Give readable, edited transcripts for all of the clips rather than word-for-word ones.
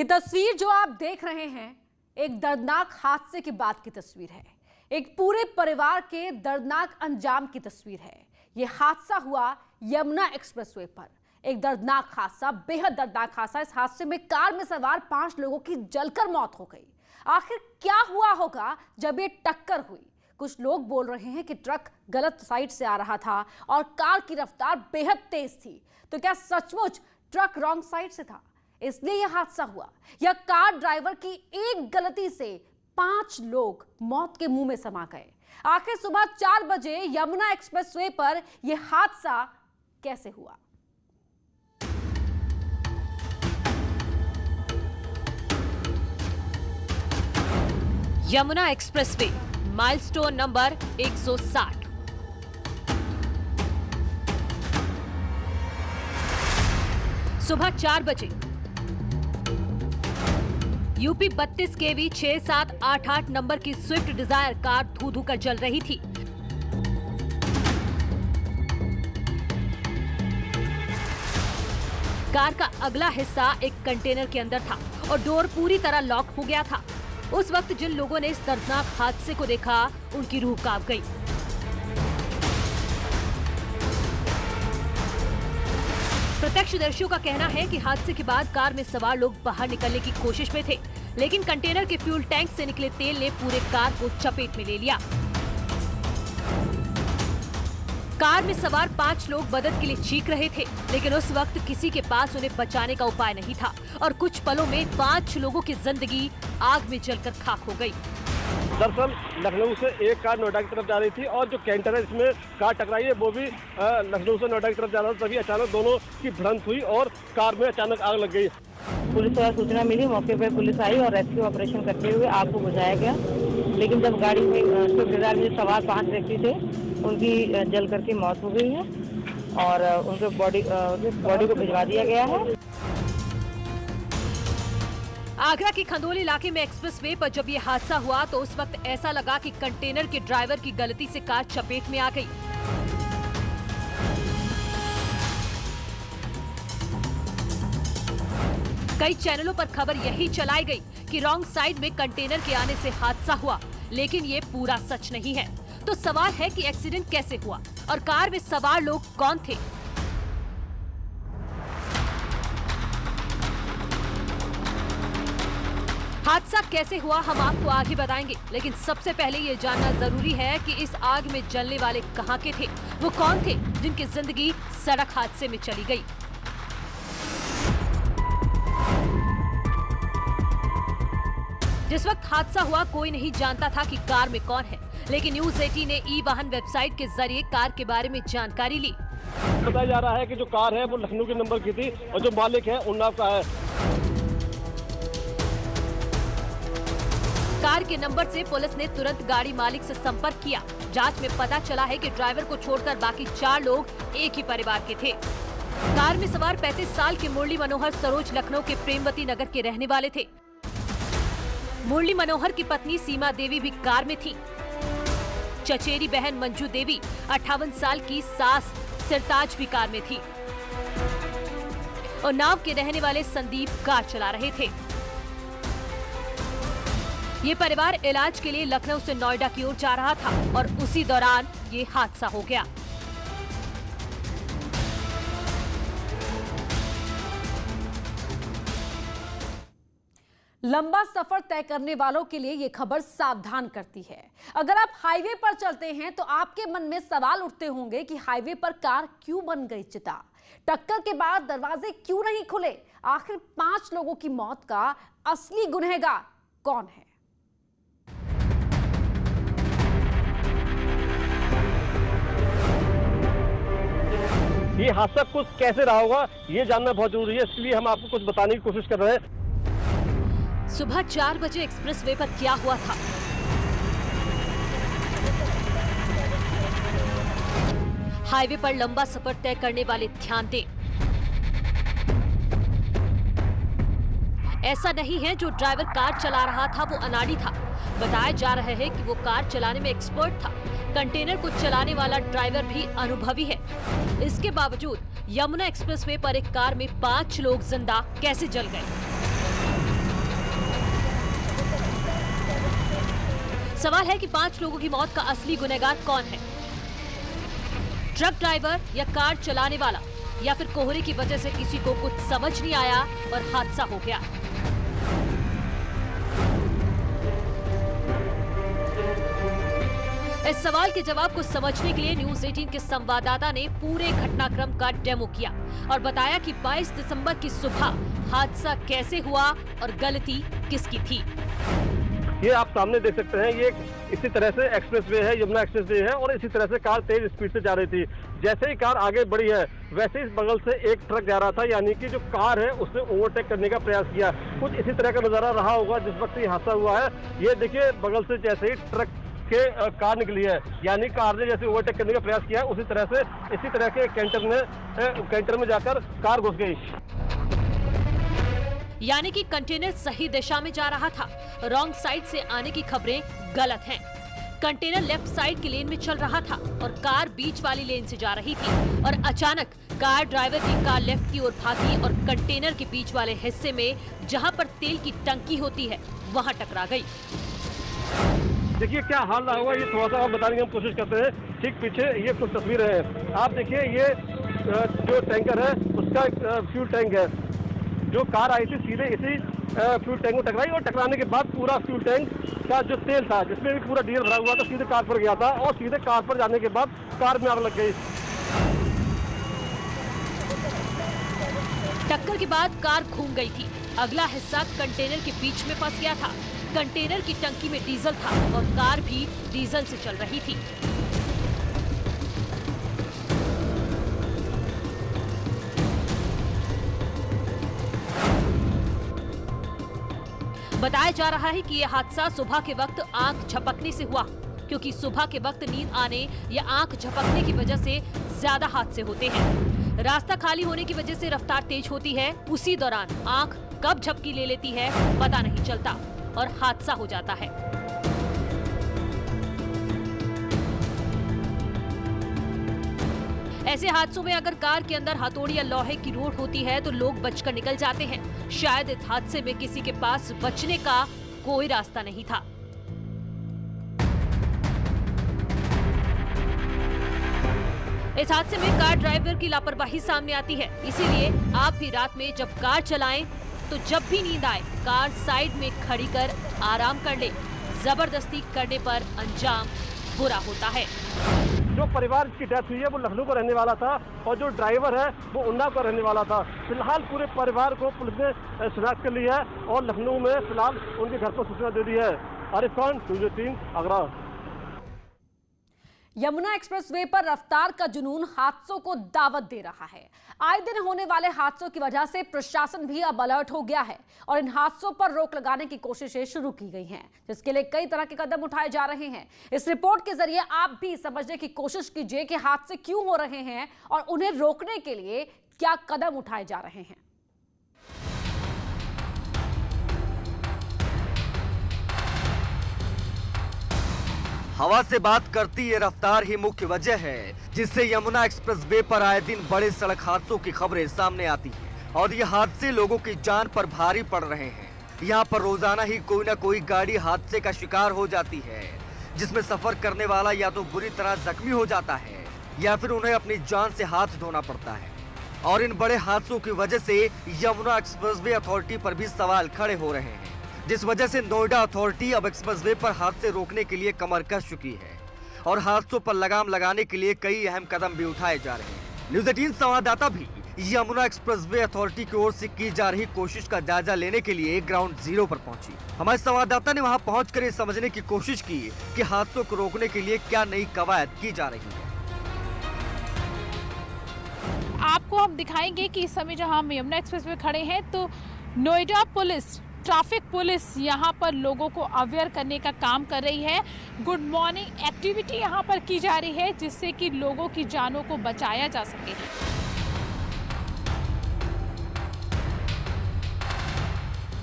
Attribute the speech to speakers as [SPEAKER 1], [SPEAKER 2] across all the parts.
[SPEAKER 1] ये तस्वीर जो आप देख रहे हैं एक दर्दनाक हादसे के बाद की तस्वीर है। एक पूरे परिवार के दर्दनाक अंजाम की तस्वीर है। ये हादसा हुआ यमुना एक्सप्रेसवे पर। एक दर्दनाक हादसा, बेहद दर्दनाक हादसा। इस हादसे में कार में सवार 5 लोगों की जलकर मौत हो गई। आखिर क्या हुआ होगा जब ये टक्कर हुई? कुछ लोग बोल रहे हैं कि ट्रक गलत साइड से आ रहा था और कार की रफ्तार बेहद तेज थी। तो क्या सचमुच ट्रक रॉन्ग साइड से था, इसलिए यह हादसा हुआ, या कार ड्राइवर की एक गलती से 5 लोग मौत के मुंह में समा गए? आखिर सुबह 4 बजे यमुना एक्सप्रेसवे पर यह हादसा कैसे हुआ?
[SPEAKER 2] Yamuna expressway milestone number 160। सुबह 4 बजे यूपी 32 केवी 6788 नंबर की स्विफ्ट डिजायर कार धू धू कर जल रही थी। कार का अगला हिस्सा एक कंटेनर के अंदर था और डोर पूरी तरह लॉक हो गया था। उस वक्त जिन लोगों ने इस दर्दनाक हादसे को देखा, उनकी रूह कांप गई। प्रत्यक्षदर्शियों का कहना है कि हादसे के बाद कार में सवार लोग बाहर निकलने की कोशिश में थे, लेकिन कंटेनर के फ्यूल टैंक से निकले तेल ने पूरे कार को चपेट में ले लिया। कार में सवार 5 लोग मदद के लिए चीख रहे थे, लेकिन उस वक्त किसी के पास उन्हें बचाने का उपाय नहीं था और कुछ पलों में 5 लोगों की जिंदगी आग में जलकर खाक हो गई।
[SPEAKER 3] दरअसल लखनऊ से एक कार नोएडा की तरफ जा रही थी और जो कैंटर है इसमें कार टकराई है वो भी लखनऊ से नोएडा की तरफ जा रहा था। तभी अचानक दोनों की भिड़ंत हुई और कार में अचानक आग लग गई।
[SPEAKER 4] पुलिस को सूचना मिली, मौके पर पुलिस आई और रेस्क्यू ऑपरेशन करते हुए आग को बुझाया गया। लेकिन जब गाड़ी में स्विफ्ट डिजायर में सवार 5 व्यक्ति थे, उनकी जल करके मौत हो गई है और उनके बॉडी को भिजवा दिया गया है।
[SPEAKER 2] आगरा के खंदौली इलाके में एक्सप्रेसवे पर जब ये हादसा हुआ तो उस वक्त ऐसा लगा कि कंटेनर के ड्राइवर की गलती से कार चपेट में आ गई। कई चैनलों पर खबर यही चलाई गई कि रॉन्ग साइड में कंटेनर के आने से हादसा हुआ, लेकिन ये पूरा सच नहीं है। तो सवाल है कि एक्सीडेंट कैसे हुआ और कार में सवार लोग कौन थे? हादसा कैसे हुआ हम आपको आगे बताएंगे, लेकिन सबसे पहले ये जानना जरूरी है कि इस आग में जलने वाले कहां के थे, वो कौन थे जिनकी जिंदगी सड़क हादसे में चली गई। जिस वक्त हादसा हुआ कोई नहीं जानता था कि कार में कौन है, लेकिन न्यूज 18 ने ई वाहन वेबसाइट के जरिए कार के बारे में जानकारी ली।
[SPEAKER 3] बताया जा रहा है कि जो कार है वो लखनऊ के नंबर की थी और जो मालिक है उन्नाव का है।
[SPEAKER 2] कार के नंबर से पुलिस ने तुरंत गाड़ी मालिक से संपर्क किया। जांच में पता चला है कि ड्राइवर को छोड़कर बाकी 4 लोग एक ही परिवार के थे। कार में सवार 35 साल के मुरली मनोहर सरोज लखनऊ के प्रेमवती नगर के रहने वाले थे। मुरली मनोहर की पत्नी सीमा देवी भी कार में थी। चचेरी बहन मंजू देवी 58 साल की सास सिरताज भी कार में थी और नाव के रहने वाले संदीप कार चला रहे थे। ये परिवार इलाज के लिए लखनऊ से नोएडा की ओर जा रहा था और उसी दौरान ये हादसा हो गया।
[SPEAKER 1] लंबा सफर तय करने वालों के लिए ये खबर सावधान करती है। अगर आप हाईवे पर चलते हैं तो आपके मन में सवाल उठते होंगे कि हाईवे पर कार क्यों बन गई चिता, टक्कर के बाद दरवाजे क्यों नहीं खुले, आखिर 5 लोगों की मौत का असली गुनहगार कौन है?
[SPEAKER 3] ये हादसा कुछ कैसे रहा होगा ये जानना बहुत जरूरी है, इसलिए हम आपको कुछ बताने की कोशिश कर रहे हैं।
[SPEAKER 2] सुबह 4 बजे एक्सप्रेसवे पर क्या हुआ था? हाईवे पर लंबा सफर तय करने वाले ध्यान दें। ऐसा नहीं है जो ड्राइवर कार चला रहा था वो अनाड़ी था। बताया जा रहा है कि वो कार चलाने में एक्सपर्ट था। कंटेनर को चलाने वाला ड्राइवर भी अनुभवी है। इसके बावजूद यमुना एक्सप्रेसवे पर एक कार में 5 लोग जिंदा कैसे जल गए? सवाल है कि 5 लोगों की मौत का असली गुनहगार कौन है? ट्रक ड्राइवर या कार चलाने वाला, या फिर कोहरे की वजह से किसी को कुछ समझ नहीं आया और हादसा हो गया? इस सवाल के जवाब को समझने के लिए न्यूज 18 के संवाददाता ने पूरे घटनाक्रम का डेमो किया और बताया कि 22 दिसंबर की सुबह हादसा कैसे हुआ और गलती किसकी थी।
[SPEAKER 3] ये आप सामने देख सकते हैं, ये इसी तरह से एक्सप्रेसवे है, यमुना एक्सप्रेसवे है, और इसी तरह से कार तेज स्पीड से जा रही थी। जैसे ही कार आगे बढ़ी है वैसे ही बगल से एक ट्रक जा रहा था, यानी कि जो कार है उसने ओवरटेक करने का प्रयास किया। कुछ इसी तरह का नजारा रहा होगा जिस वक्त ये हादसा हुआ है। ये देखिए, बगल से जैसे ही ट्रक के कार निकली है, यानी कार ने जैसे ओवरटेक करने का प्रयास किया, उसी तरह से इसी तरह के कैंटर में जाकर कार घुस गई।
[SPEAKER 2] यानी कि कंटेनर सही दिशा में जा रहा था। रॉन्ग साइड से आने की खबरें गलत हैं। कंटेनर लेफ्ट साइड की लेन में चल रहा था और कार बीच वाली लेन से जा रही थी, और अचानक कार ड्राइवर की कार लेफ्ट की ओर भागी और कंटेनर के बीच वाले हिस्से में, जहां पर तेल की टंकी होती है, वहां टकरा गई।
[SPEAKER 3] देखिए क्या हाल रहा होगा, ये थोड़ा सा आप बताने की हम कोशिश करते हैं। ठीक पीछे ये कुछ तस्वीरें हैं, आप देखिए, ये जो टैंकर है उसका फ्यूल टैंक है। जो कार आई थी सीधे इसी फ्यूल टैंक को टकराई, और टकराने के बाद पूरा फ्यूल टैंक का जो तेल था, जिसमें भी पूरा डीजल भरा हुआ था, सीधे कार पर गया था, और सीधे कार पर जाने के बाद कार में आग लग गई।
[SPEAKER 2] टक्कर के बाद कार घूम गई थी। अगला हिस्सा कंटेनर के बीच में फंस गया था। कंटेनर की टंकी में डीजल था और कार भी डीजल से चल रही थी। बताया जा रहा है कि यह हादसा सुबह के वक्त आंख झपकने से हुआ, क्योंकि सुबह के वक्त नींद आने या आंख झपकने की वजह से ज्यादा हादसे होते हैं। रास्ता खाली होने की वजह से रफ्तार तेज होती है, उसी दौरान आंख कब झपकी ले लेती है पता नहीं चलता और हादसा हो जाता है। ऐसे हादसों में अगर कार के अंदर हथौड़ी या लोहे की रोड होती है तो लोग बचकर निकल जाते हैं। शायद इस हादसे में किसी के पास बचने का कोई रास्ता नहीं था। इस हादसे में कार ड्राइवर की लापरवाही सामने आती है। इसीलिए आप भी रात में जब कार चलाएं तो जब भी नींद आए कार साइड में खड़ी कर आराम कर ले। जबरदस्ती करने पर अंजाम बुरा होता है।
[SPEAKER 3] जो परिवार की डेथ हुई है वो लखनऊ का रहने वाला था, और जो ड्राइवर है वो उन्नाव का रहने वाला था। फिलहाल पूरे परिवार को पुलिस ने शिनाख्त कर लिया है और लखनऊ में फिलहाल उनके घर पर सूचना दे दी है। आरिफ खान, न्यूज़ 18, आगरा।
[SPEAKER 1] यमुना एक्सप्रेसवे पर रफ्तार का जुनून हादसों को दावत दे रहा है। आए दिन होने वाले हादसों की वजह से प्रशासन भी अब अलर्ट हो गया है और इन हादसों पर रोक लगाने की कोशिशें शुरू की गई हैं, जिसके लिए कई तरह के कदम उठाए जा रहे हैं। इस रिपोर्ट के जरिए आप भी समझने की कोशिश कीजिए कि हादसे क्यों हो रहे हैं और उन्हें रोकने के लिए क्या कदम उठाए जा रहे हैं।
[SPEAKER 5] हवा से बात करती ये रफ्तार ही मुख्य वजह है जिससे यमुना एक्सप्रेसवे पर आए दिन बड़े सड़क हादसों की खबरें सामने आती हैं और ये हादसे लोगों की जान पर भारी पड़ रहे हैं। यहाँ पर रोजाना ही कोई ना कोई गाड़ी हादसे का शिकार हो जाती है, जिसमें सफर करने वाला या तो बुरी तरह जख्मी हो जाता है या फिर उन्हें अपनी जान से हाथ धोना पड़ता है। और इन बड़े हादसों की वजह से यमुना एक्सप्रेसवे अथॉरिटी पर भी सवाल खड़े हो रहे हैं, जिस वजह से नोएडा अथॉरिटी अब एक्सप्रेसवे पर हादसे रोकने के लिए कमर कस चुकी है और हादसों पर लगाम लगाने के लिए कई अहम कदम भी उठाए जा रहे हैं। न्यूज़ 18 संवाददाता भी यमुना एक्सप्रेसवे अथॉरिटी की ओर से की जा रही कोशिश का जायजा लेने के लिए ग्राउंड जीरो पर पहुंची। हमारे संवाददाता ने वहां पहुंचकर ये समझने की कोशिश की कि हादसों को रोकने के लिए क्या नई कवायद की जा रही है।
[SPEAKER 6] आपको हम दिखाएंगे कि इस समय जहां हम यमुना एक्सप्रेसवे खड़े हैं तो नोएडा पुलिस, ट्रैफिक पुलिस यहाँ पर लोगों को अवेयर करने का काम कर रही है। गुड मॉर्निंग एक्टिविटी यहाँ पर की जा रही है जिससे कि लोगों की जानों को बचाया जा सके।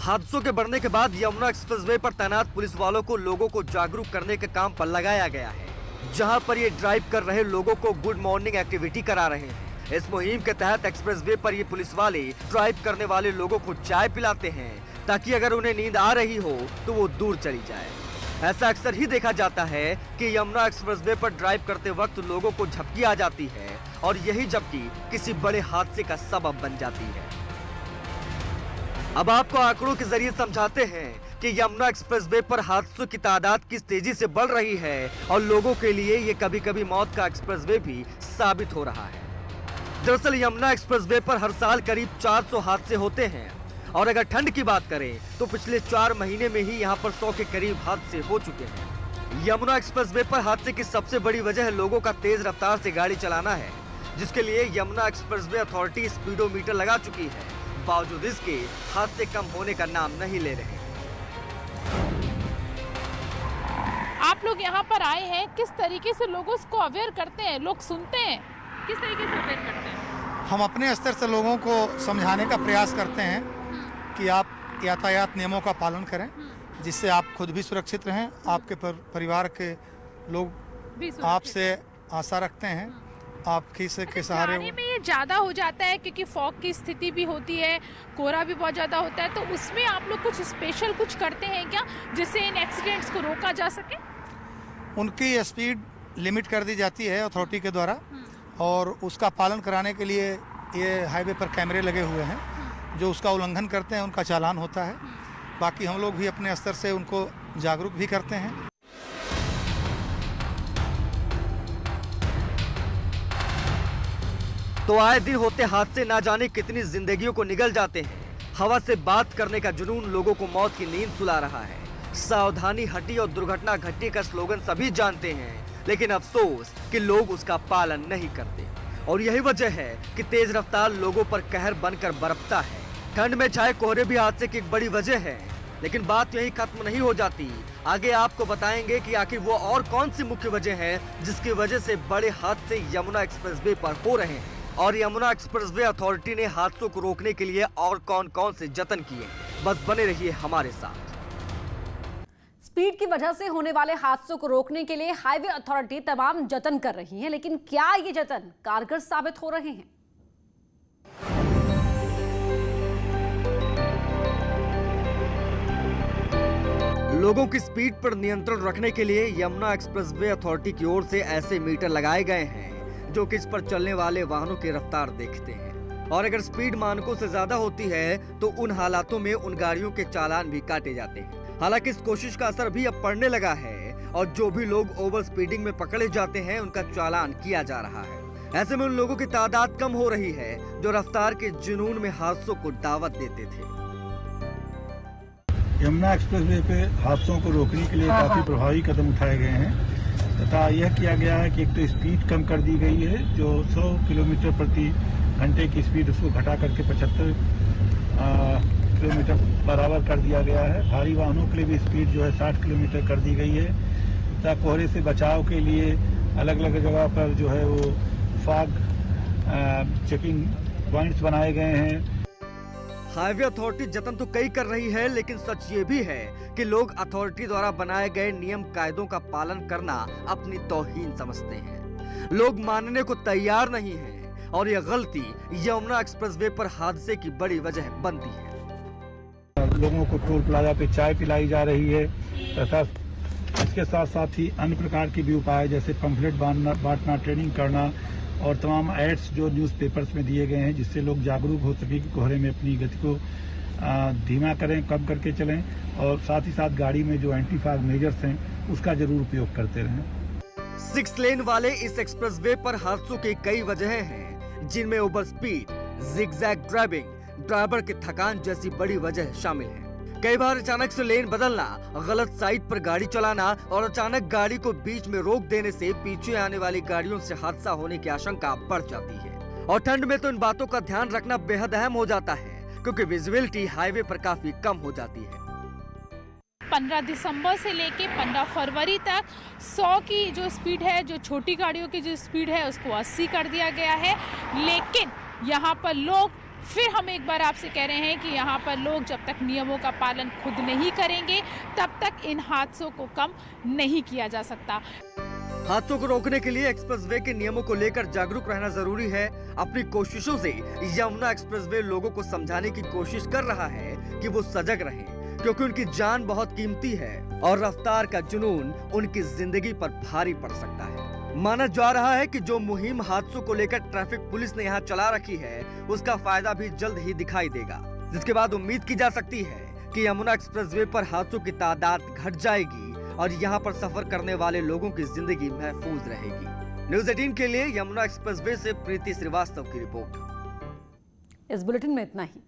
[SPEAKER 5] हादसों के बढ़ने के बाद यमुना एक्सप्रेसवे पर तैनात पुलिस वालों को लोगों को जागरूक करने के काम पर लगाया गया है, जहां पर ये ड्राइव कर रहे लोगों को गुड मॉर्निंग एक्टिविटी करा रहे हैं। इस मुहिम के तहत एक्सप्रेसवे पर ये पुलिस वाले ड्राइव करने वाले लोगों को चाय पिलाते हैं ताकि अगर उन्हें नींद आ रही हो तो वो दूर चली जाए। ऐसा अक्सर ही देखा जाता है कि यमुना एक्सप्रेसवे पर ड्राइव करते वक्त लोगों को झपकी आ जाती है और यही झपकी किसी बड़े हादसे का सबब बन जाती है। अब आपको आंकड़ों के जरिए समझाते हैं कि यमुना एक्सप्रेसवे पर हादसों की तादाद किस तेजी से बढ़ रही है और लोगों के लिए ये कभी कभी मौत का एक्सप्रेसवे भी साबित हो रहा है। दरअसल यमुना एक्सप्रेसवे पर हर साल करीब 400 हादसे होते हैं और अगर ठंड की बात करें तो पिछले 4 महीने में ही यहाँ पर 100 के करीब हादसे हो चुके हैं। यमुना एक्सप्रेसवे पर हादसे की सबसे बड़ी वजह लोगों का तेज रफ्तार से गाड़ी चलाना है, जिसके लिए यमुना एक्सप्रेसवे अथॉरिटी स्पीडोमीटर लगा चुकी है। बावजूद इसके हादसे कम होने का नाम नहीं ले रहे।
[SPEAKER 6] आप लोग यहाँ पर आए हैं, किस तरीके से लोगों को अवेयर करते हैं? लोग सुनते हैं, किस तरीके से अवेयर करते हैं?
[SPEAKER 7] हम अपने स्तर से लोगों को समझाने का प्रयास करते हैं कि आप यातायात नियमों का पालन करें, जिससे आप खुद भी सुरक्षित रहें, आपके परिवार के लोग आपसे आशा रखते हैं, आपकी से के सहारे।
[SPEAKER 6] गाड़ी में ये ज़्यादा हो जाता है क्योंकि फॉग की स्थिति भी होती है, कोहरा भी बहुत ज़्यादा होता है, तो उसमें आप लोग कुछ स्पेशल कुछ करते हैं क्या जिससे इन एक्सीडेंट्स को रोका जा सके?
[SPEAKER 7] उनकी स्पीड लिमिट कर दी जाती है अथॉरिटी के द्वारा और उसका पालन कराने के लिए ये हाईवे पर कैमरे लगे हुए हैं। जो उसका उल्लंघन करते हैं उनका चालान होता है। बाकी हम लोग भी अपने स्तर से उनको जागरूक भी करते हैं।
[SPEAKER 5] तो आए दिन होते हादसे ना जाने कितनी जिंदगियों को निगल जाते हैं। हवा से बात करने का जुनून लोगों को मौत की नींद सुला रहा है। सावधानी हटी और दुर्घटना घटी का स्लोगन सभी जानते हैं, लेकिन अफसोस कि लोग उसका पालन नहीं करते। और यही वजह है कि तेज रफ्तार लोगों पर कहर बनकर बरपता है। ठंड में छाए कोहरे भी हादसे की एक बड़ी वजह है, लेकिन बात यही खत्म नहीं हो जाती। आगे आपको बताएंगे कि आखिर वो और कौन सी मुख्य वजह है जिसकी वजह से बड़े हादसे यमुना एक्सप्रेसवे पर हो रहे हैं और यमुना एक्सप्रेसवे अथॉरिटी ने हादसों को रोकने के लिए और कौन कौन से जतन किए। बस बने रहिए हमारे साथ।
[SPEAKER 1] स्पीड की वजह से होने वाले हादसों को रोकने के लिए हाईवे अथॉरिटी तमाम जतन कर रही है, लेकिन क्या ये जतन कारगर साबित हो रहे हैं?
[SPEAKER 5] लोगों की स्पीड पर नियंत्रण रखने के लिए यमुना एक्सप्रेसवे अथॉरिटी की ओर से ऐसे मीटर लगाए गए हैं जो कि इस पर चलने वाले वाहनों की रफ्तार देखते हैं और अगर स्पीड मानकों से ज्यादा होती है तो उन हालातों में उन गाड़ियों के चालान भी काटे जाते हैं। हालांकि इस कोशिश का असर भी अब पड़ने लगा है और जो भी लोग ओवर स्पीडिंग में पकड़े जाते हैं उनका चालान किया जा रहा है। ऐसे में उन लोगों की तादाद कम हो रही है जो रफ्तार के जुनून में हादसों को दावत देते थे।
[SPEAKER 8] यमुना एक्सप्रेसवे पे हादसों को रोकने के लिए काफी प्रभावी कदम उठाए गए हैं तथा यह किया गया है कि एक तो स्पीड कम कर दी गई है, जो 100 किलोमीटर प्रति घंटे की स्पीड उसको घटा करके 75 किलोमीटर बराबर कर दिया गया है। भारी वाहनों के लिए भी स्पीड जो है 60 किलोमीटर कर दी गई है तथा कोहरे से बचाव के लिए अलग अलग जगह पर जो है वो फॉग चेकिंग पॉइंट्स बनाए गए हैं।
[SPEAKER 5] हाईवे अथॉरिटी जतन तो कई कर रही है, लेकिन सच ये भी है कि लोग अथॉरिटी द्वारा बनाए गए नियम कायदों का पालन करना अपनी तौहीन समझते हैं। लोग मानने को तैयार नहीं हैं और यह गलती यमुना एक्सप्रेसवे पर हादसे की बड़ी वजह बनती है।
[SPEAKER 8] लोगों को टोल प्लाजा पे चाय पिलाई जा रही है तथा इसके साथ साथ ही अन्य प्रकार के भी उपाय जैसे पंफलेट बांटना, ट्रेनिंग करना और तमाम एड्स जो न्यूज़पेपर्स में दिए गए हैं जिससे लोग जागरूक हो सके कि कोहरे में अपनी गति को धीमा करें, कम करके चलें और साथ ही साथ गाड़ी में जो एंटी फॉग मेजर्स हैं उसका जरूर उपयोग करते रहें।
[SPEAKER 5] 6 लेन वाले इस एक्सप्रेसवे पर हादसों की कई वजहें हैं, जिनमें over speed, zigzag driving, driver की थकान जैसी बड़ी वजह शामिल है। कई बार अचानक से लेन बदलना, गलत साइड पर गाड़ी चलाना और अचानक गाड़ी को बीच में रोक देने से पीछे आने वाली गाड़ियों से हादसा होने की आशंका बढ़ जाती है। और ठंड में तो इन बातों का ध्यान रखना बेहद अहम हो जाता है क्योंकि विजिबिलिटी हाईवे पर काफी कम हो जाती है।
[SPEAKER 6] 15 दिसंबर से लेके 15 फरवरी तक 100 की जो स्पीड है, जो छोटी गाड़ियों की जो स्पीड है उसको 80 कर दिया गया है। लेकिन यहाँ पर लोग, फिर हम एक बार आपसे कह रहे हैं कि यहाँ पर लोग जब तक नियमों का पालन खुद नहीं करेंगे तब तक इन हादसों को कम नहीं किया जा सकता।
[SPEAKER 5] हादसों को रोकने के लिए एक्सप्रेसवे के नियमों को लेकर जागरूक रहना जरूरी है। अपनी कोशिशों से यमुना एक्सप्रेसवे लोगों को समझाने की कोशिश कर रहा है कि वो सजग रहें, क्योंकि उनकी जान बहुत कीमती है और रफ्तार का जुनून उनकी जिंदगी पर भारी पड़ सकता है। माना जा रहा है कि जो मुहिम हादसों को लेकर ट्रैफिक पुलिस ने यहाँ चला रखी है, उसका फायदा भी जल्द ही दिखाई देगा, जिसके बाद उम्मीद की जा सकती है कि यमुना एक्सप्रेसवे पर हादसों की तादाद घट जाएगी और यहाँ पर सफर करने वाले लोगों की जिंदगी महफूज रहेगी। न्यूज़ 18 के लिए यमुना एक्सप्रेसवे से प्रीति श्रीवास्तव की रिपोर्ट।
[SPEAKER 1] इस बुलेटिन में इतना ही।